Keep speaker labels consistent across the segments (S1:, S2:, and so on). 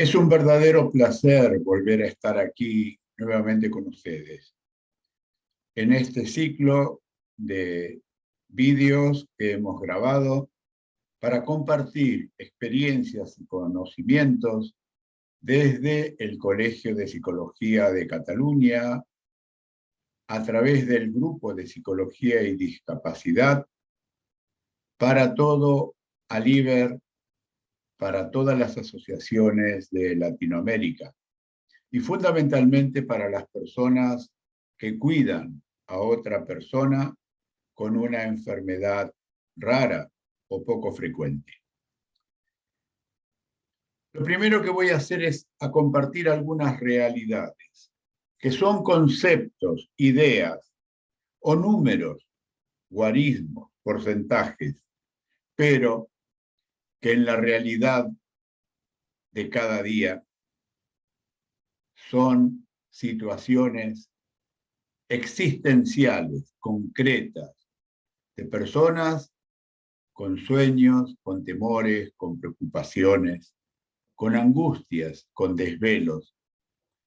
S1: Es un verdadero placer volver a estar aquí nuevamente con ustedes en este ciclo de vídeos que hemos grabado para compartir experiencias y conocimientos desde el Colegio de Psicología de Cataluña, a través del Grupo de Psicología y Discapacidad, para todo Aliber, para todas las asociaciones de Latinoamérica, y fundamentalmente para las personas que cuidan a otra persona con una enfermedad rara o poco frecuente. Lo primero que voy a hacer es a compartir algunas realidades, que son conceptos, ideas o números, guarismos, porcentajes, pero que en la realidad de cada día son situaciones existenciales, concretas, de personas con sueños, con temores, con preocupaciones, con angustias, con desvelos,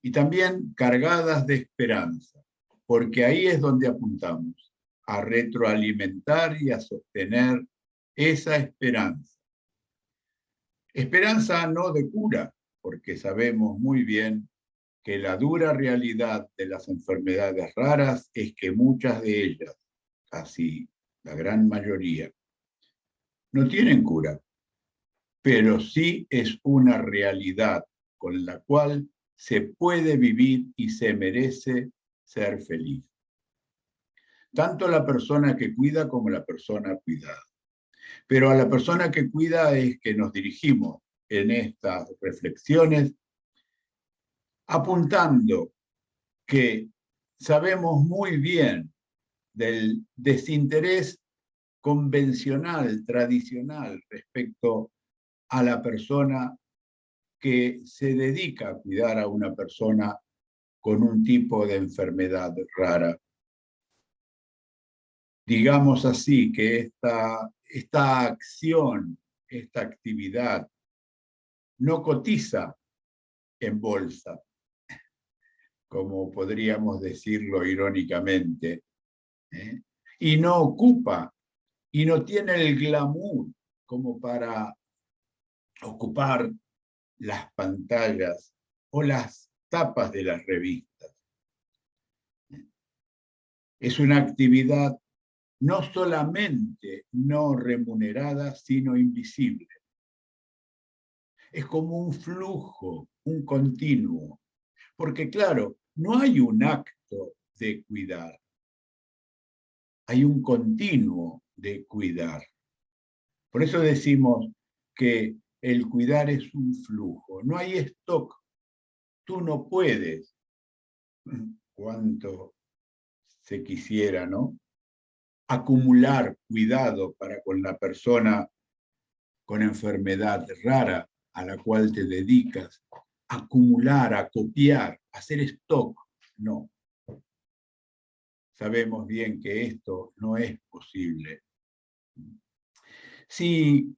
S1: y también cargadas de esperanza, porque ahí es donde apuntamos, a retroalimentar y a sostener esa esperanza. Esperanza no de cura, porque sabemos muy bien que la dura realidad de las enfermedades raras es que muchas de ellas, casi la gran mayoría, no tienen cura, pero sí es una realidad con la cual se puede vivir y se merece ser feliz. Tanto la persona que cuida como la persona cuidada. Pero a la persona que cuida es que nos dirigimos en estas reflexiones, apuntando que sabemos muy bien del desinterés convencional, tradicional, respecto a la persona que se dedica a cuidar a una persona con un tipo de enfermedad rara. Digamos así que esta acción, esta actividad, no cotiza en bolsa, como podríamos decirlo irónicamente, ¿eh? Y no ocupa, y no tiene el glamour como para ocupar las pantallas o las tapas de las revistas. Es una actividad no solamente no remunerada, sino invisible. Es como un flujo, un continuo, porque claro, no hay un acto de cuidar, hay un continuo de cuidar. Por eso decimos que el cuidar es un flujo, no hay stock. Tú no puedes, cuanto se quisiera, ¿no?, acumular cuidado para con la persona con enfermedad rara a la cual te dedicas, acumular, acopiar, hacer stock. No. Sabemos bien que esto no es posible. Si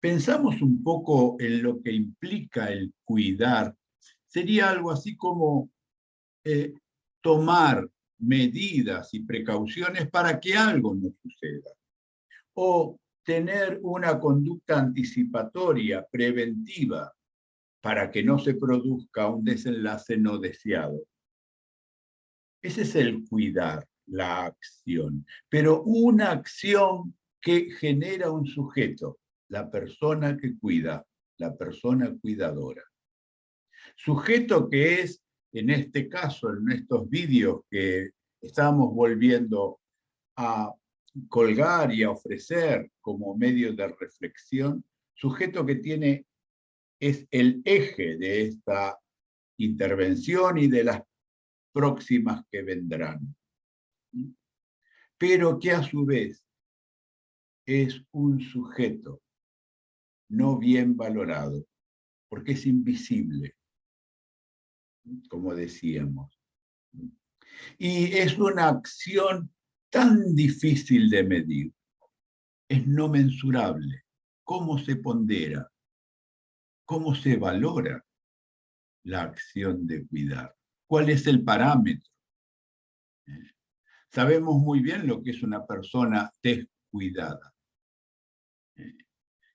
S1: pensamos un poco en lo que implica el cuidar, sería algo así como tomar medidas y precauciones para que algo no suceda, o tener una conducta anticipatoria, preventiva, para que no se produzca un desenlace no deseado. Ese es el cuidar, la acción, pero una acción que genera un sujeto, la persona que cuida, la persona cuidadora. Sujeto que es, en este caso, en estos vídeos que estamos volviendo a colgar y a ofrecer como medio de reflexión, sujeto que es el eje de esta intervención y de las próximas que vendrán, pero que a su vez es un sujeto no bien valorado, porque es invisible, como decíamos. Y es una acción tan difícil de medir, es no mensurable. ¿Cómo se pondera? ¿Cómo se valora la acción de cuidar? ¿Cuál es el parámetro? Sabemos muy bien lo que es una persona descuidada,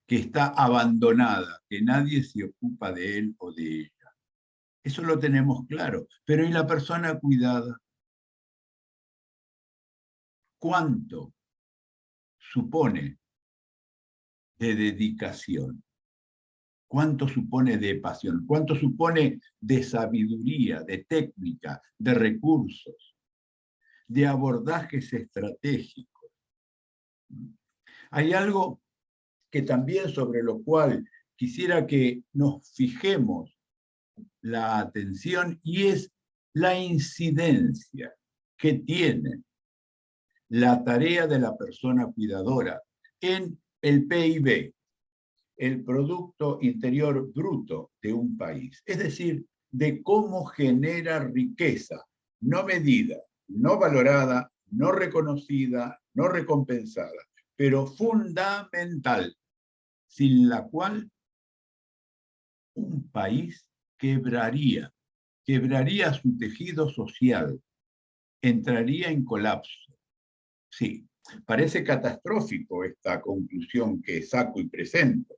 S1: que está abandonada, que nadie se ocupa de él o de ella. Eso lo tenemos claro. Pero ¿y la persona cuidada? ¿Cuánto supone de dedicación? ¿Cuánto supone de pasión? ¿Cuánto supone de sabiduría, de técnica, de recursos, de abordajes estratégicos? Hay algo que también sobre lo cual quisiera que nos fijemos la atención y es la incidencia que tiene la tarea de la persona cuidadora en el PIB, el Producto Interior Bruto de un país. Es decir, de cómo genera riqueza, no medida, no valorada, no reconocida, no recompensada, pero fundamental, sin la cual un país quebraría su tejido social, entraría en colapso. Sí, parece catastrófico esta conclusión que saco y presento,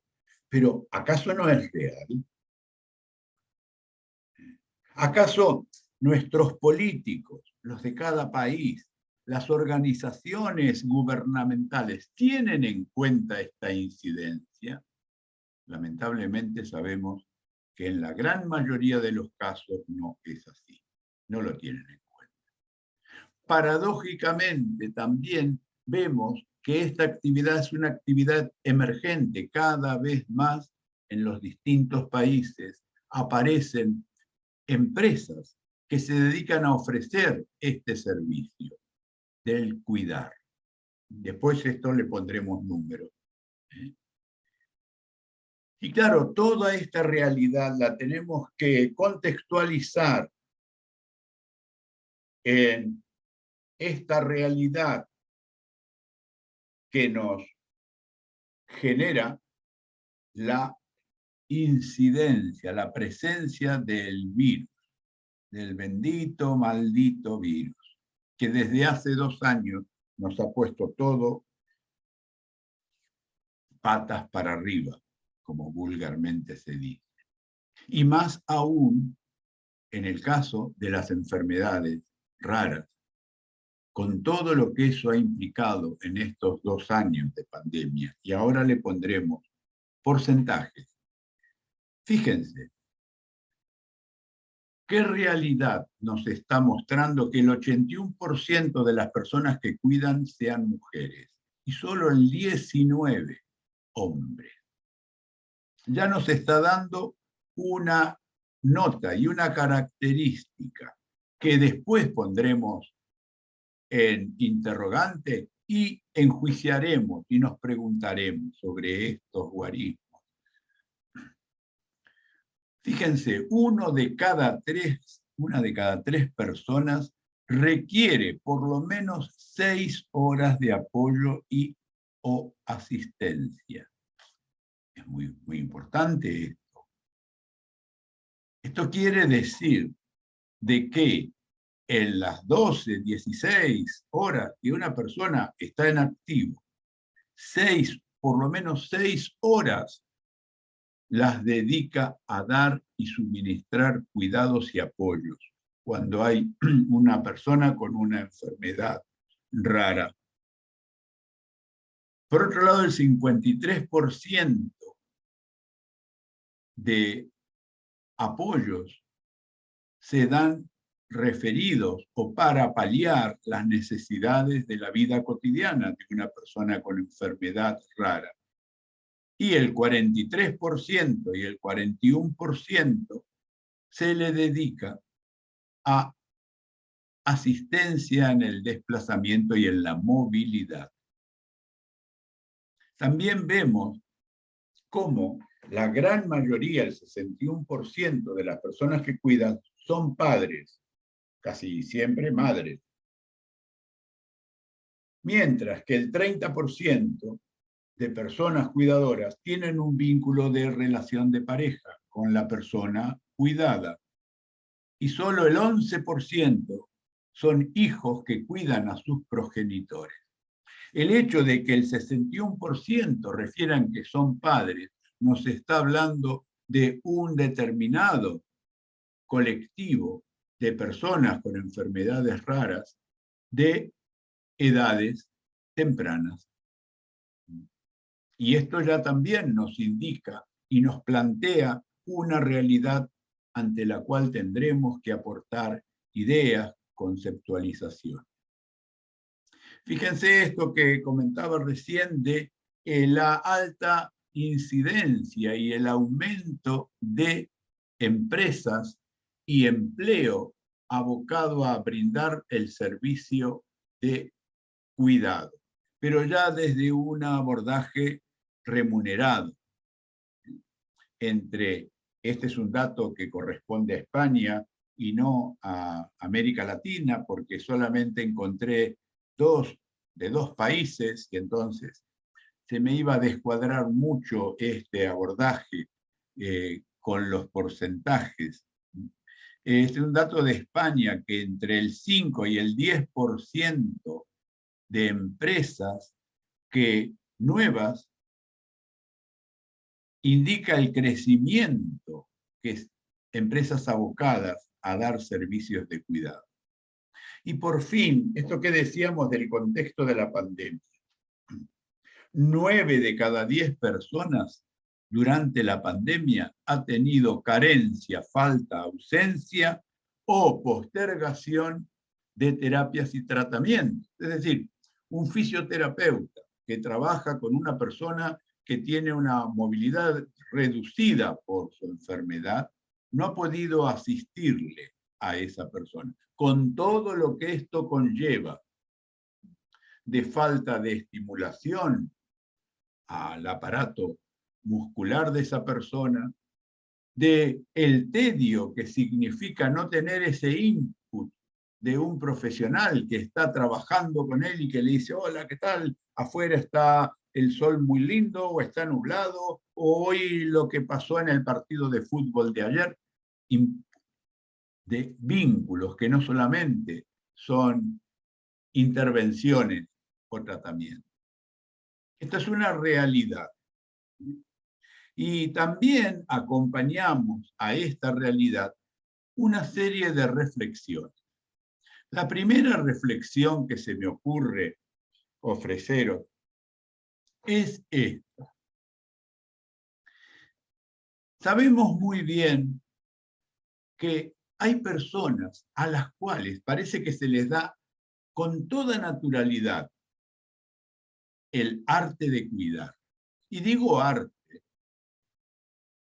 S1: pero ¿acaso no es real? ¿Acaso nuestros políticos, los de cada país, las organizaciones gubernamentales, tienen en cuenta esta incidencia? Lamentablemente sabemos que en la gran mayoría de los casos no es así, no lo tienen en cuenta. Paradójicamente también vemos que esta actividad es una actividad emergente. Cada vez más en los distintos países aparecen empresas que se dedican a ofrecer este servicio del cuidar. Después esto le pondremos números. Y claro, toda esta realidad la tenemos que contextualizar en esta realidad que nos genera la incidencia, la presencia del virus, del bendito, maldito virus, que desde hace 2 años nos ha puesto todo patas para arriba, como vulgarmente se dice. Y más aún en el caso de las enfermedades raras, con todo lo que eso ha implicado en estos 2 años de pandemia. Y ahora le pondremos porcentajes. Fíjense, ¿qué realidad nos está mostrando que el 81% de las personas que cuidan sean mujeres y solo el 19% hombres? Ya nos está dando una nota y una característica que después pondremos en interrogante y enjuiciaremos y nos preguntaremos sobre estos guarismos. Fíjense, una de cada tres personas requiere por lo menos 6 horas de apoyo y o asistencia. Es muy, muy importante esto. Esto quiere decir de que en las 12, 16 horas que una persona está en activo, por lo menos 6 horas las dedica a dar y suministrar cuidados y apoyos cuando hay una persona con una enfermedad rara. Por otro lado, el 53% de apoyos se dan referidos o para paliar las necesidades de la vida cotidiana de una persona con enfermedad rara. Y el 43% y el 41% se le dedica a asistencia en el desplazamiento y en la movilidad. También vemos cómo la gran mayoría, el 61% de las personas que cuidan son padres, casi siempre madres, mientras que el 30% de personas cuidadoras tienen un vínculo de relación de pareja con la persona cuidada. Y solo el 11% son hijos que cuidan a sus progenitores. El hecho de que el 61% refieran que son padres nos está hablando de un determinado colectivo de personas con enfermedades raras de edades tempranas. Y esto ya también nos indica y nos plantea una realidad ante la cual tendremos que aportar ideas, conceptualización. Fíjense esto que comentaba recién de la alta incidencia y el aumento de empresas y empleo abocado a brindar el servicio de cuidado, pero ya desde un abordaje remunerado. Este es un dato que corresponde a España y no a América Latina, porque solamente encontré de dos países, y entonces se me iba a descuadrar mucho este abordaje con los porcentajes. Este es un dato de España que entre el 5 y el 10% de empresas nuevas indica el crecimiento, que es empresas abocadas a dar servicios de cuidado. Y por fin, esto que decíamos del contexto de la pandemia, 9 de cada 10 personas durante la pandemia ha tenido carencia, falta, ausencia o postergación de terapias y tratamientos. Es decir, un fisioterapeuta que trabaja con una persona que tiene una movilidad reducida por su enfermedad, no ha podido asistirle a esa persona, con todo lo que esto conlleva de falta de estimulación al aparato muscular de esa persona, de el tedio que significa no tener ese input de un profesional que está trabajando con él y que le dice, hola, ¿qué tal? Afuera está el sol muy lindo, o está nublado, o hoy lo que pasó en el partido de fútbol de ayer, de vínculos que no solamente son intervenciones o tratamientos. Esta es una realidad. Y también acompañamos a esta realidad una serie de reflexiones. La primera reflexión que se me ocurre ofreceros es esta. Sabemos muy bien que hay personas a las cuales parece que se les da con toda naturalidad el arte de cuidar. Y digo arte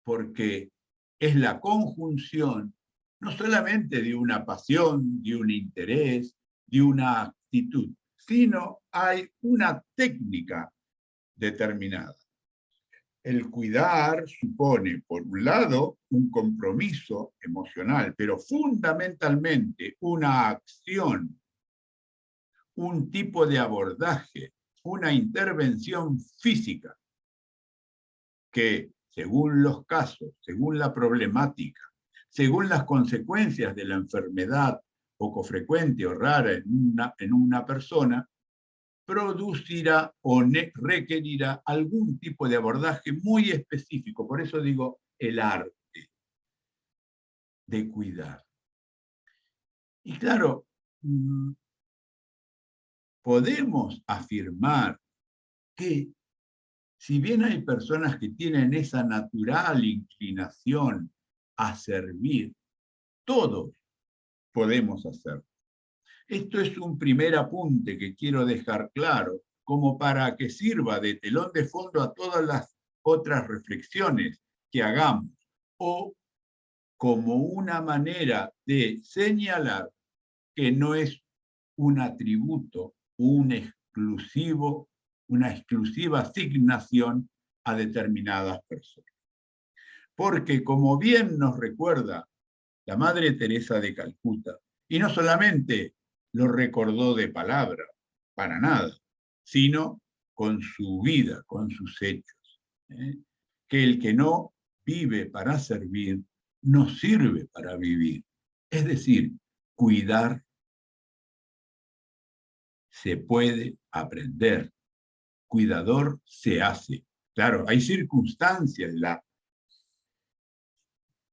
S1: porque es la conjunción no solamente de una pasión, de un interés, de una actitud, sino hay una técnica determinada. El cuidar supone, por un lado, un compromiso emocional, pero fundamentalmente una acción, un tipo de abordaje, una intervención física que, según los casos, según la problemática, según las consecuencias de la enfermedad poco frecuente o rara en una persona, producirá o requerirá algún tipo de abordaje muy específico. Por eso digo el arte de cuidar. Y claro, podemos afirmar que si bien hay personas que tienen esa natural inclinación a servir, todos podemos hacerlo. Esto es un primer apunte que quiero dejar claro, como para que sirva de telón de fondo a todas las otras reflexiones que hagamos, o como una manera de señalar que no es un atributo, una exclusiva asignación a determinadas personas. Porque, como bien nos recuerda la Madre Teresa de Calcuta, y no solamente lo recordó de palabra, para nada, sino con su vida, con sus hechos. Que el que no vive para servir, no sirve para vivir. Es decir, cuidar se puede aprender. Cuidador se hace. Claro, hay circunstancias,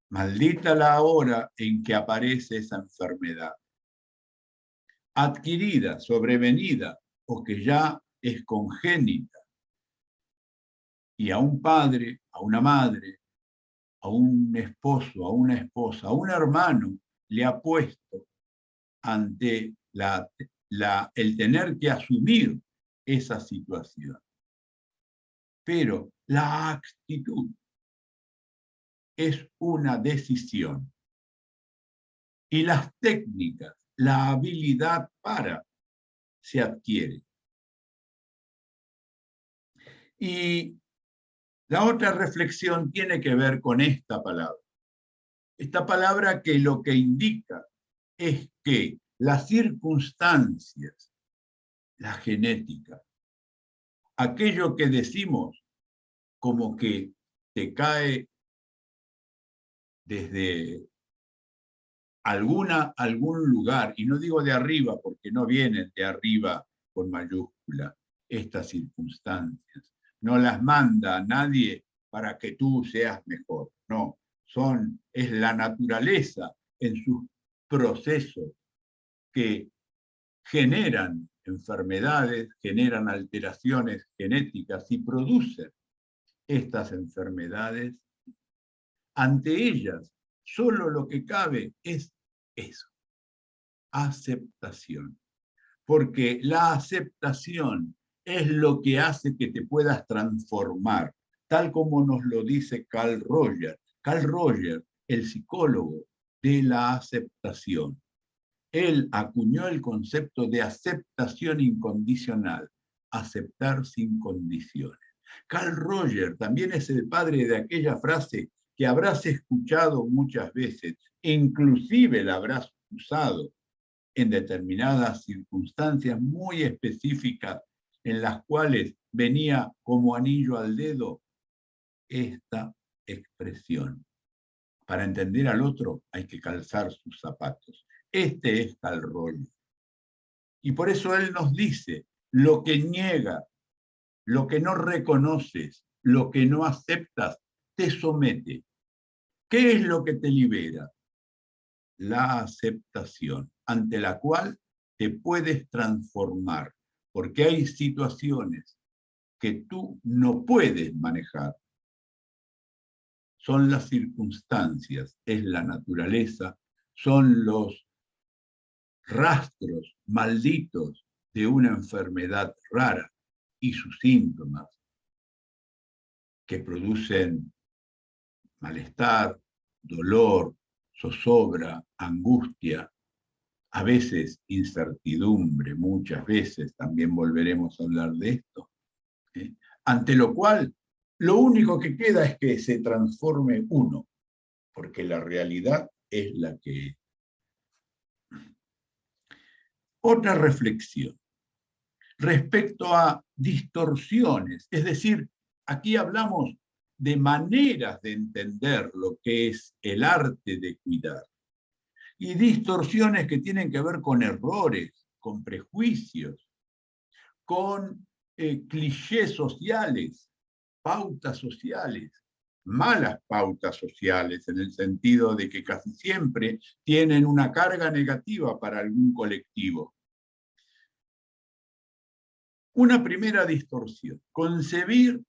S1: maldita la hora en que aparece esa enfermedad, adquirida, sobrevenida, o que ya es congénita. Y a un padre, a una madre, a un esposo, a una esposa, a un hermano, le ha puesto ante el tener que asumir esa situación. Pero la actitud es una decisión. Y las técnicas, la habilidad para, se adquiere. Y la otra reflexión tiene que ver con esta palabra. Esta palabra que lo que indica es que las circunstancias, la genética, aquello que decimos como que te cae desde algún lugar, y no digo de arriba porque no vienen de arriba con mayúscula, estas circunstancias. No las manda nadie para que tú seas mejor, no. Es la naturaleza en sus procesos que generan enfermedades, generan alteraciones genéticas y producen estas enfermedades. Ante ellas, solo lo que cabe es eso, aceptación. Porque la aceptación es lo que hace que te puedas transformar, tal como nos lo dice Carl Rogers. Carl Rogers, el psicólogo de la aceptación. Él acuñó el concepto de aceptación incondicional, aceptar sin condiciones. Carl Rogers también es el padre de aquella frase que habrás escuchado muchas veces, inclusive la habrás usado en determinadas circunstancias muy específicas en las cuales venía como anillo al dedo esta expresión. Para entender al otro hay que calzar sus zapatos. Este es Carl Rogers. Y por eso él nos dice, lo que niega, lo que no reconoces, lo que no aceptas, te somete. ¿Qué es lo que te libera? La aceptación, ante la cual te puedes transformar, porque hay situaciones que tú no puedes manejar. Son las circunstancias, es la naturaleza, son los rastros malditos de una enfermedad rara y sus síntomas que producen malestar, dolor, zozobra, angustia, a veces incertidumbre, muchas veces también volveremos a hablar de esto, ante lo cual lo único que queda es que se transforme uno, porque la realidad es la que es. Otra reflexión respecto a distorsiones, es decir, aquí hablamos de maneras de entender lo que es el arte de cuidar y distorsiones que tienen que ver con errores, con prejuicios, con clichés sociales, pautas sociales, malas pautas sociales, en el sentido de que casi siempre tienen una carga negativa para algún colectivo. Una primera distorsión, concebir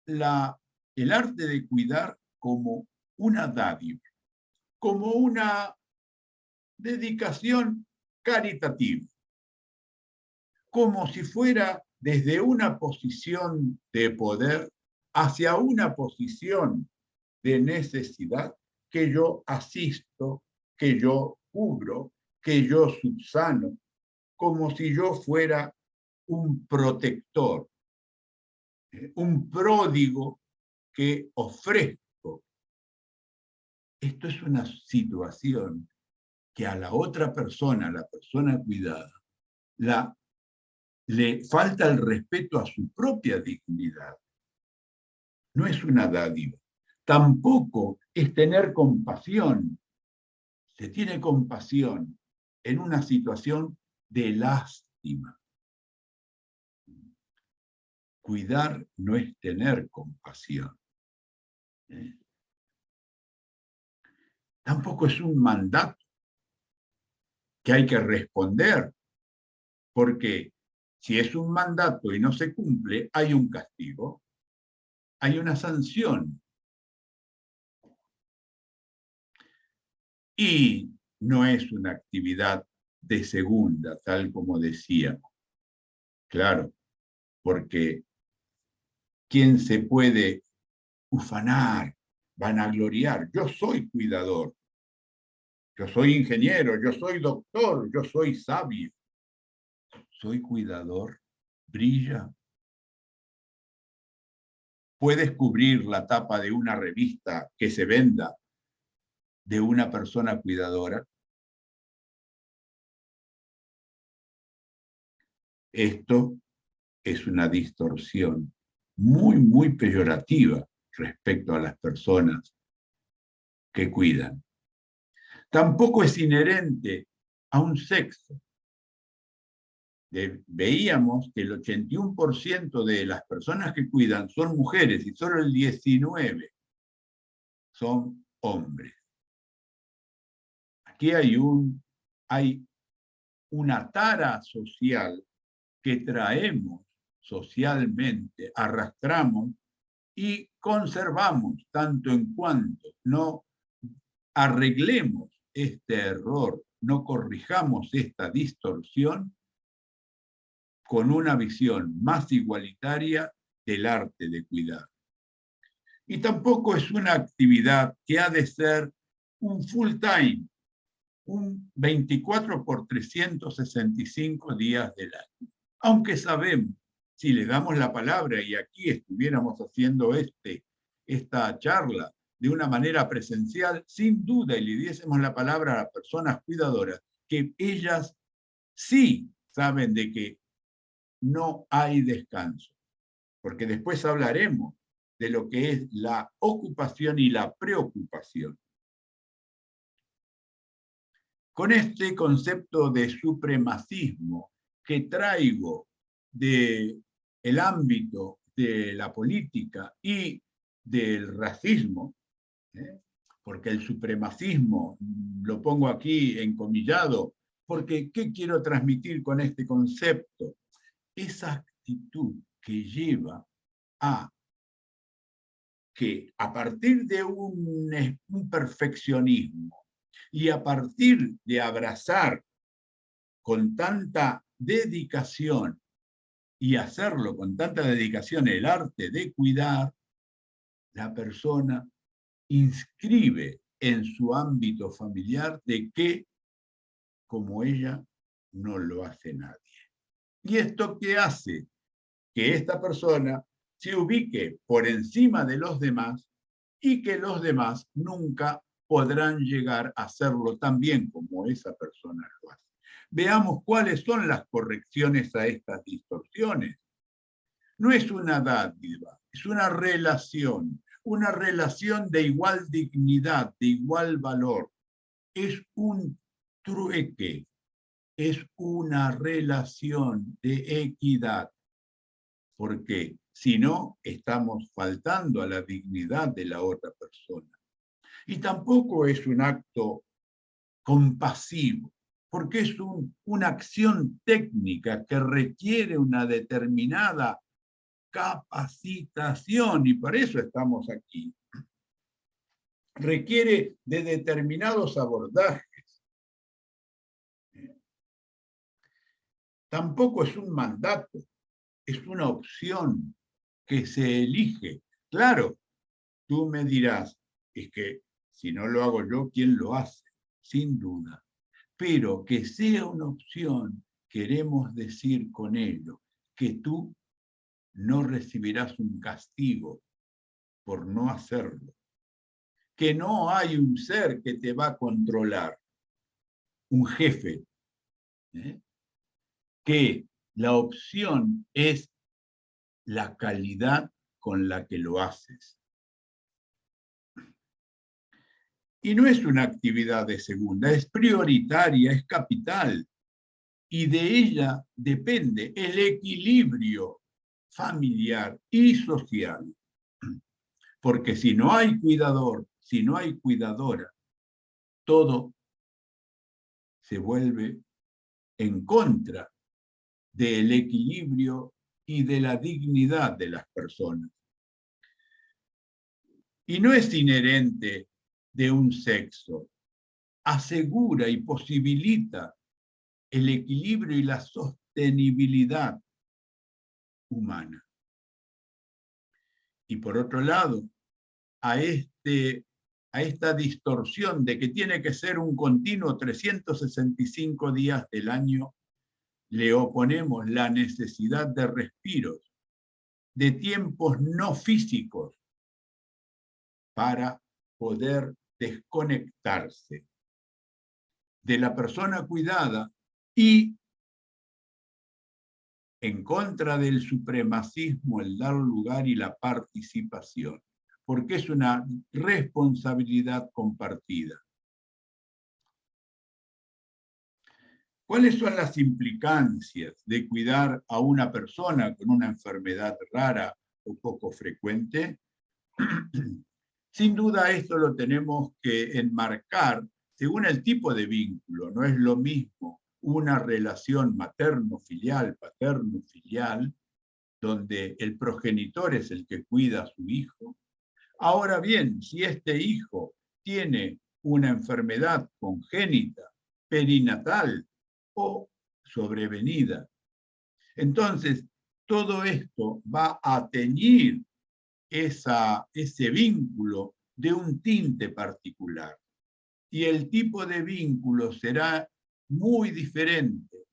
S1: el arte de cuidar como una dádiva, como una dedicación caritativa, como si fuera desde una posición de poder hacia una posición de necesidad que yo asisto, que yo cubro, que yo subsano, como si yo fuera un protector, un pródigo que ofrezco. Esto es una situación que a la otra persona, la persona cuidada, la le falta el respeto a su propia dignidad. No es una dádiva. Tampoco es tener compasión. Se tiene compasión en una situación de lástima. Cuidar no es tener compasión. Tampoco es un mandato que hay que responder, porque si es un mandato y no se cumple, hay un castigo, hay una sanción. Y no es una actividad de segunda, tal como decíamos. Claro, porque ¿quién se puede ufanar, vanagloriar? Yo soy cuidador, yo soy ingeniero, yo soy doctor, yo soy sabio. ¿Soy cuidador? ¿Brilla? ¿Puedes cubrir la tapa de una revista que se venda de una persona cuidadora? Esto es una distorsión muy, muy peyorativa respecto a las personas que cuidan. Tampoco es inherente a un sexo. Veíamos que el 81% de las personas que cuidan son mujeres y solo el 19% son hombres. Aquí hay una tara social que traemos socialmente, arrastramos y conservamos, tanto en cuanto no arreglemos este error, no corrijamos esta distorsión con una visión más igualitaria del arte de cuidar. Y tampoco es una actividad que ha de ser un full time, un 24 por 365 días del año. Aunque sabemos, si le damos la palabra y aquí estuviéramos haciendo esta charla de una manera presencial, sin duda, y le diésemos la palabra a las personas cuidadoras, que ellas sí saben de que no hay descanso, porque después hablaremos de lo que es la ocupación y la preocupación. Con este concepto de supremacismo que traigo del ámbito de la política y del racismo, porque el supremacismo lo pongo aquí encomillado, porque ¿qué quiero transmitir con este concepto? Esa actitud que lleva a que a partir de un perfeccionismo y a partir de abrazar con tanta dedicación y hacerlo con tanta dedicación el arte de cuidar, la persona inscribe en su ámbito familiar de que, como ella, no lo hace nadie. ¿Y esto qué hace? Que esta persona se ubique por encima de los demás y que los demás nunca podrán llegar a hacerlo tan bien como esa persona lo hace. Veamos cuáles son las correcciones a estas distorsiones. No es una dádiva, es una relación de igual dignidad, de igual valor. Es un trueque, es una relación de equidad, porque si no, estamos faltando a la dignidad de la otra persona. Y tampoco es un acto compasivo, porque es una acción técnica que requiere una determinada capacitación, y por eso estamos aquí. Requiere de determinados abordajes. Tampoco es un mandato, es una opción que se elige. Claro, tú me dirás, es que si no lo hago yo, ¿quién lo hace? Sin duda. Pero que sea una opción, queremos decir con ello que tú no recibirás un castigo por no hacerlo. Que no hay un ser que te va a controlar, un jefe, que La opción es la calidad con la que lo haces. Y no es una actividad de segunda, es prioritaria, es capital. Y de ella depende el equilibrio familiar y social. Porque si no hay cuidador, si no hay cuidadora, todo se vuelve en contra del equilibrio y de la dignidad de las personas. Y no es inherente de un sexo, asegura y posibilita el equilibrio y la sostenibilidad humana. Y por otro lado, a esta distorsión de que tiene que ser un continuo 365 días del año, le oponemos la necesidad de respiros, de tiempos no físicos para poder desconectarse de la persona cuidada y en contra del supremacismo, el dar lugar y la participación, porque es una responsabilidad compartida. ¿Cuáles son las implicancias de cuidar a una persona con una enfermedad rara o poco frecuente? Sin duda esto lo tenemos que enmarcar según el tipo de vínculo. No es lo mismo una relación materno-filial, paterno-filial, donde el progenitor es el que cuida a su hijo. Ahora bien, si este hijo tiene una enfermedad congénita, perinatal o sobrevenida, entonces todo esto va a teñir ese vínculo de un tinte particular. Y el tipo de vínculo será muy diferente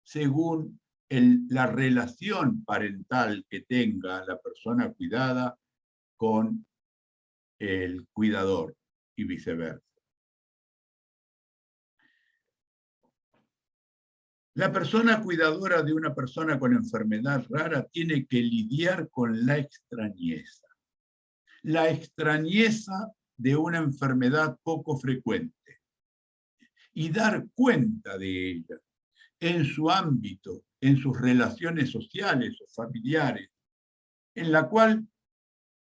S1: según la relación parental que tenga la persona cuidada con el cuidador y viceversa. La persona cuidadora de una persona con enfermedad rara tiene que lidiar con la extrañeza. La extrañeza de una enfermedad poco frecuente y dar cuenta de ella en su ámbito, en sus relaciones sociales o familiares, en la cual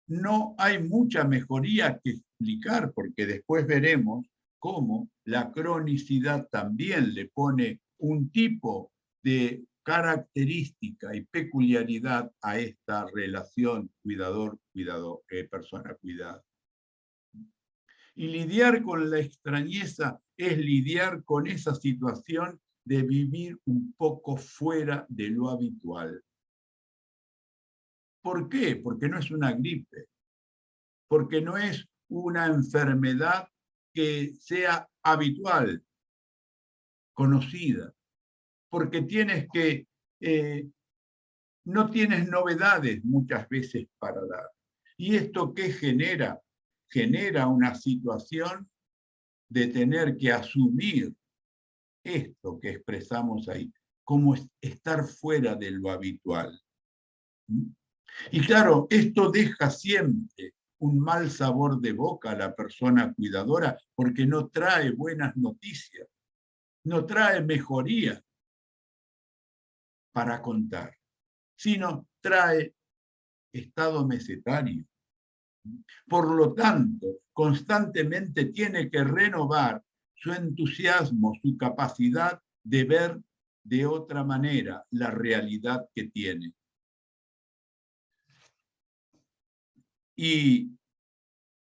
S1: no hay mucha mejoría que explicar, porque después veremos cómo la cronicidad también le pone un tipo de característica y peculiaridad a esta relación cuidador-cuidador, persona cuidada. Y lidiar con la extrañeza es lidiar con esa situación de vivir un poco fuera de lo habitual. ¿Por qué? Porque no es una gripe, porque no es una enfermedad que sea habitual, conocida, porque no tienes novedades muchas veces para dar. ¿Y esto qué genera? Genera una situación de tener que asumir esto que expresamos ahí, como estar fuera de lo habitual. Y claro, esto deja siempre un mal sabor de boca a la persona cuidadora porque no trae buenas noticias, no trae mejoría para contar, sino trae estado mesetario. Por lo tanto, constantemente tiene que renovar su entusiasmo, su capacidad de ver de otra manera la realidad que tiene. Y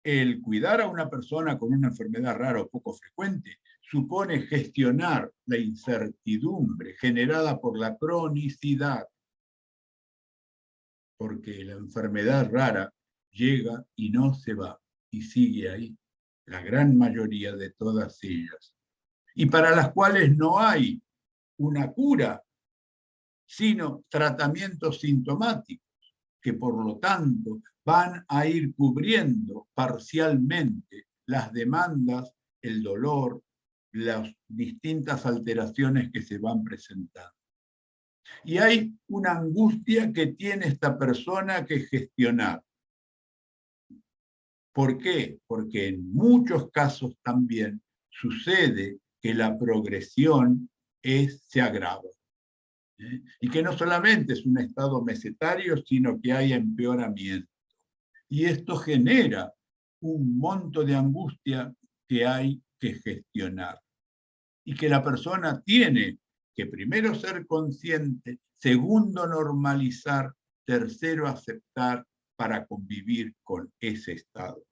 S1: el cuidar a una persona con una enfermedad rara o poco frecuente supone gestionar la incertidumbre generada por la cronicidad, porque la enfermedad rara llega y no se va, y sigue ahí, la gran mayoría de todas ellas, y para las cuales no hay una cura, sino tratamientos sintomáticos, que por lo tanto van a ir cubriendo parcialmente las demandas, el dolor, las distintas alteraciones que se van presentando. Y hay una angustia que tiene esta persona que gestionar. ¿Por qué? Porque en muchos casos también sucede que la progresión se agrava. Y que no solamente es un estado mesetario, sino que hay empeoramiento. Y esto genera un monto de angustia que hay que gestionar. Y que la persona tiene que primero ser consciente, segundo normalizar, tercero aceptar para convivir con ese estado.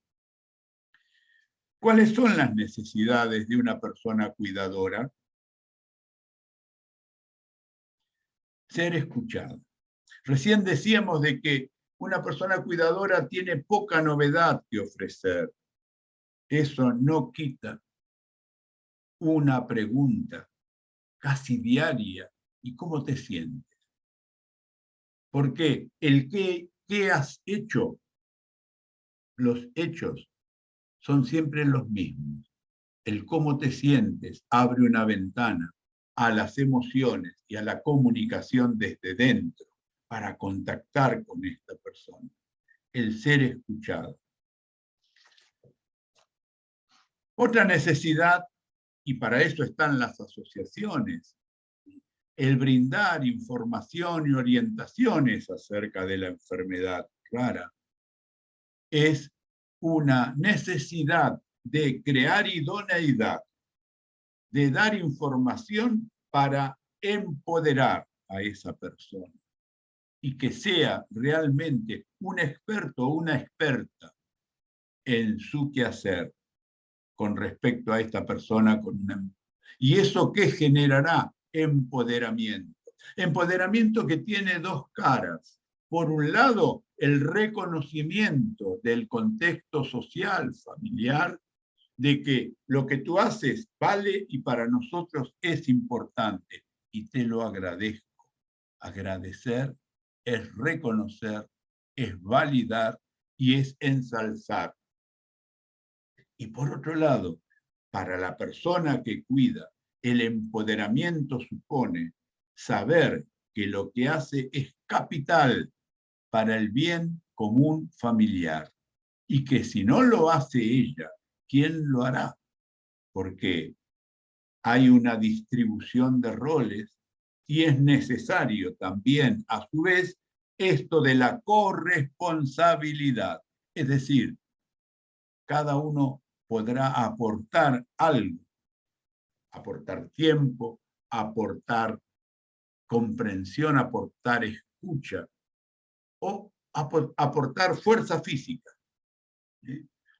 S1: ¿Cuáles son las necesidades de una persona cuidadora? Ser escuchada. Recién decíamos de que una persona cuidadora tiene poca novedad que ofrecer. Eso no quita una pregunta casi diaria. ¿Y cómo te sientes? Porque el qué has hecho, los hechos son siempre los mismos. El cómo te sientes abre una ventana a las emociones y a la comunicación desde dentro para contactar con esta persona. El ser escuchado. Otra necesidad, y para eso están las asociaciones, el brindar información y orientaciones acerca de la enfermedad rara, es una necesidad de crear idoneidad, de dar información para empoderar a esa persona y que sea realmente un experto o una experta en su quehacer con respecto a esta persona. ¿Y eso qué generará? Empoderamiento. Empoderamiento que tiene dos caras. Por un lado, el reconocimiento del contexto social, familiar, de que lo que tú haces vale y para nosotros es importante. Y te lo agradezco. Agradecer es reconocer, es validar y es ensalzar. Y por otro lado, para la persona que cuida, el empoderamiento supone saber que lo que hace es capital para el bien común familiar y que si no lo hace ella, ¿quién lo hará? Porque hay una distribución de roles y es necesario también, a su vez, esto de la corresponsabilidad. Es decir, cada uno podrá aportar algo, aportar tiempo, aportar comprensión, aportar escucha o aportar fuerza física.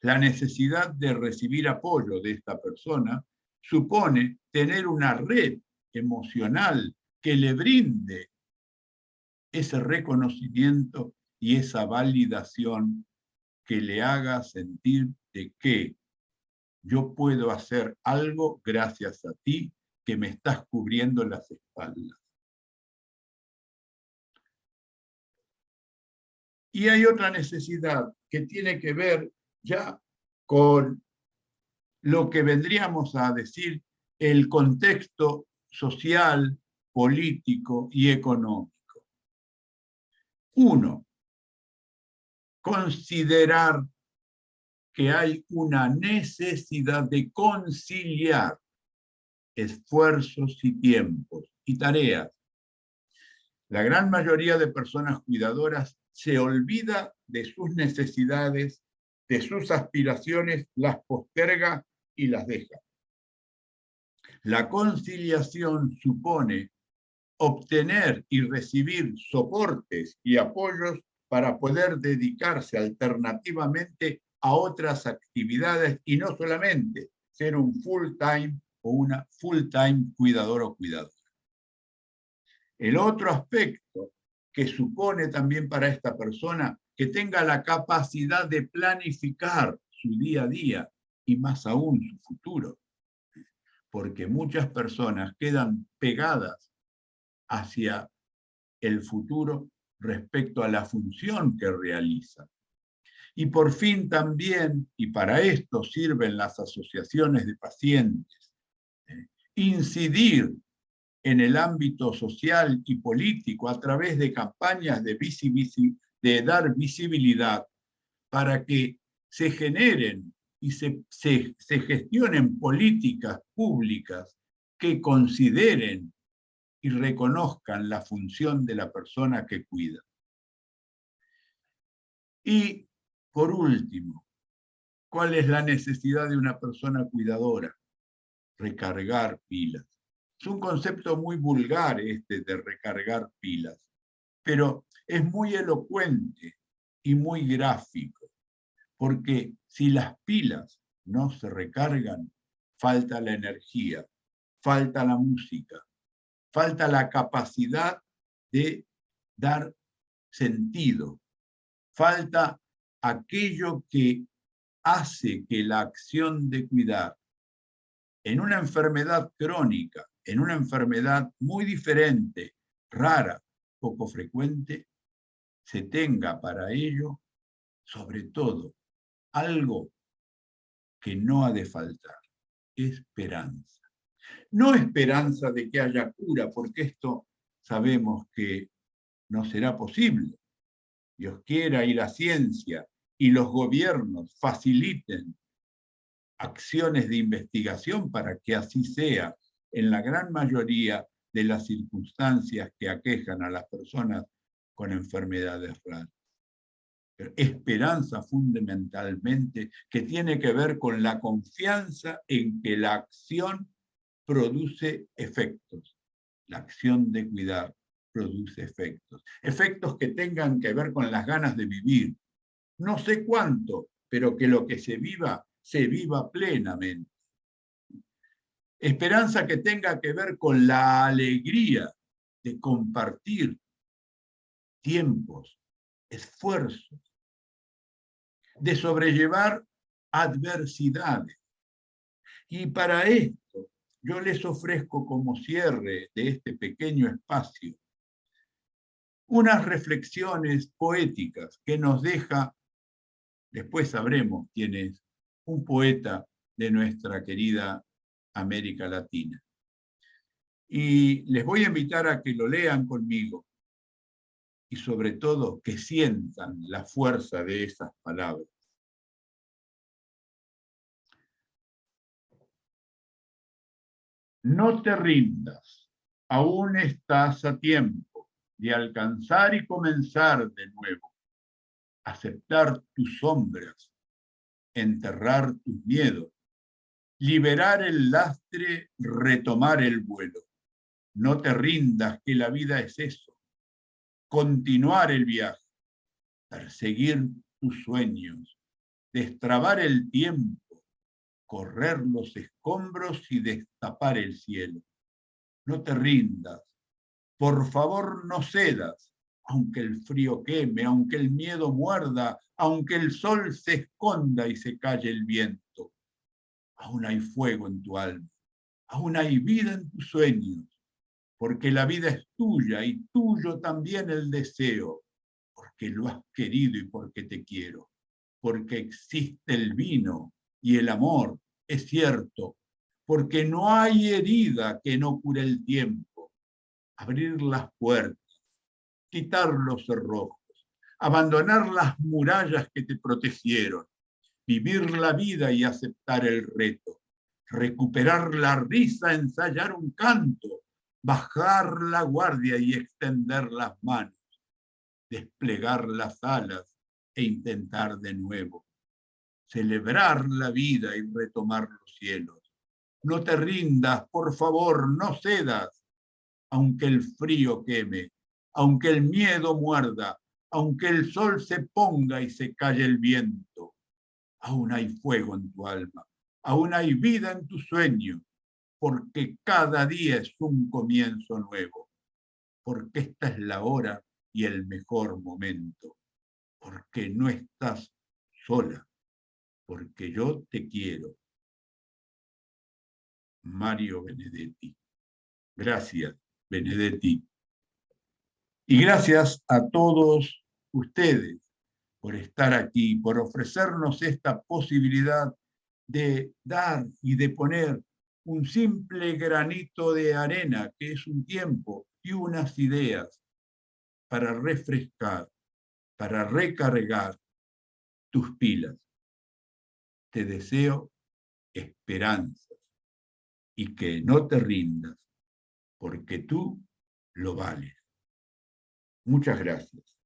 S1: La necesidad de recibir apoyo de esta persona supone tener una red emocional que le brinde ese reconocimiento y esa validación que le haga sentir de que yo puedo hacer algo gracias a ti que me estás cubriendo las espaldas. Y hay otra necesidad que tiene que ver ya con lo que vendríamos a decir el contexto social, político y económico. Uno, considerar que hay una necesidad de conciliar esfuerzos y tiempos y tareas. La gran mayoría de personas cuidadoras se olvida de sus necesidades, de sus aspiraciones, las posterga y las deja. La conciliación supone obtener y recibir soportes y apoyos para poder dedicarse alternativamente a otras actividades y no solamente ser un full-time o una full-time cuidador o cuidadora. El otro aspecto que supone también para esta persona que tenga la capacidad de planificar su día a día y más aún su futuro, porque muchas personas quedan pegadas hacia el futuro respecto a la función que realizan. Y por fin también, y para esto sirven las asociaciones de pacientes, incidir en el ámbito social y político a través de campañas de dar visibilidad para que se generen y se gestionen políticas públicas que consideren y reconozcan la función de la persona que cuida. Y, por último, ¿cuál es la necesidad de una persona cuidadora? Recargar pilas. Es un concepto muy vulgar este de recargar pilas, pero es muy elocuente y muy gráfico, porque si las pilas no se recargan, falta la energía, falta la música, falta la capacidad de dar sentido, falta aquello que hace que la acción de cuidar en una enfermedad crónica, en una enfermedad muy diferente, rara, poco frecuente, se tenga para ello, sobre todo, algo que no ha de faltar: esperanza. No esperanza de que haya cura, porque esto sabemos que no será posible. Dios quiera y la ciencia y los gobiernos faciliten acciones de investigación para que así sea en la gran mayoría de las circunstancias que aquejan a las personas con enfermedades raras. Pero esperanza fundamentalmente que tiene que ver con la confianza en que la acción produce efectos. La acción de cuidar produce efectos. Efectos que tengan que ver con las ganas de vivir. No sé cuánto, pero que lo que se viva plenamente. Esperanza que tenga que ver con la alegría de compartir tiempos, esfuerzos, de sobrellevar adversidades. Y para esto yo les ofrezco como cierre de este pequeño espacio unas reflexiones poéticas que nos deja, después sabremos quién es, un poeta de nuestra querida América Latina. Y les voy a invitar a que lo lean conmigo y sobre todo que sientan la fuerza de esas palabras. No te rindas, aún estás a tiempo de alcanzar y comenzar de nuevo, aceptar tus sombras, enterrar tus miedos, liberar el lastre, retomar el vuelo. No te rindas, que la vida es eso, continuar el viaje, perseguir tus sueños, destrabar el tiempo, correr los escombros y destapar el cielo. No te rindas, por favor no cedas, aunque el frío queme, aunque el miedo muerda, aunque el sol se esconda y se calle el viento. Aún hay fuego en tu alma, aún hay vida en tus sueños, porque la vida es tuya y tuyo también el deseo, porque lo has querido y porque te quiero, porque existe el vino y el amor, es cierto, porque no hay herida que no cure el tiempo. Abrir las puertas, quitar los cerrojos, abandonar las murallas que te protegieron, vivir la vida y aceptar el reto, recuperar la risa, ensayar un canto, bajar la guardia y extender las manos, desplegar las alas e intentar de nuevo, celebrar la vida y retomar los cielos. No te rindas, por favor, no cedas, aunque el frío queme, aunque el miedo muerda, aunque el sol se ponga y se calle el viento. Aún hay fuego en tu alma, aún hay vida en tu sueño, porque cada día es un comienzo nuevo, porque esta es la hora y el mejor momento, porque no estás sola, porque yo te quiero. Mario Benedetti. Gracias, Benedetti. Y gracias a todos ustedes por estar aquí, por ofrecernos esta posibilidad de dar y de poner un simple granito de arena, que es un tiempo y unas ideas para refrescar, para recargar tus pilas. Te deseo esperanzas y que no te rindas, porque tú lo vales. Muchas gracias.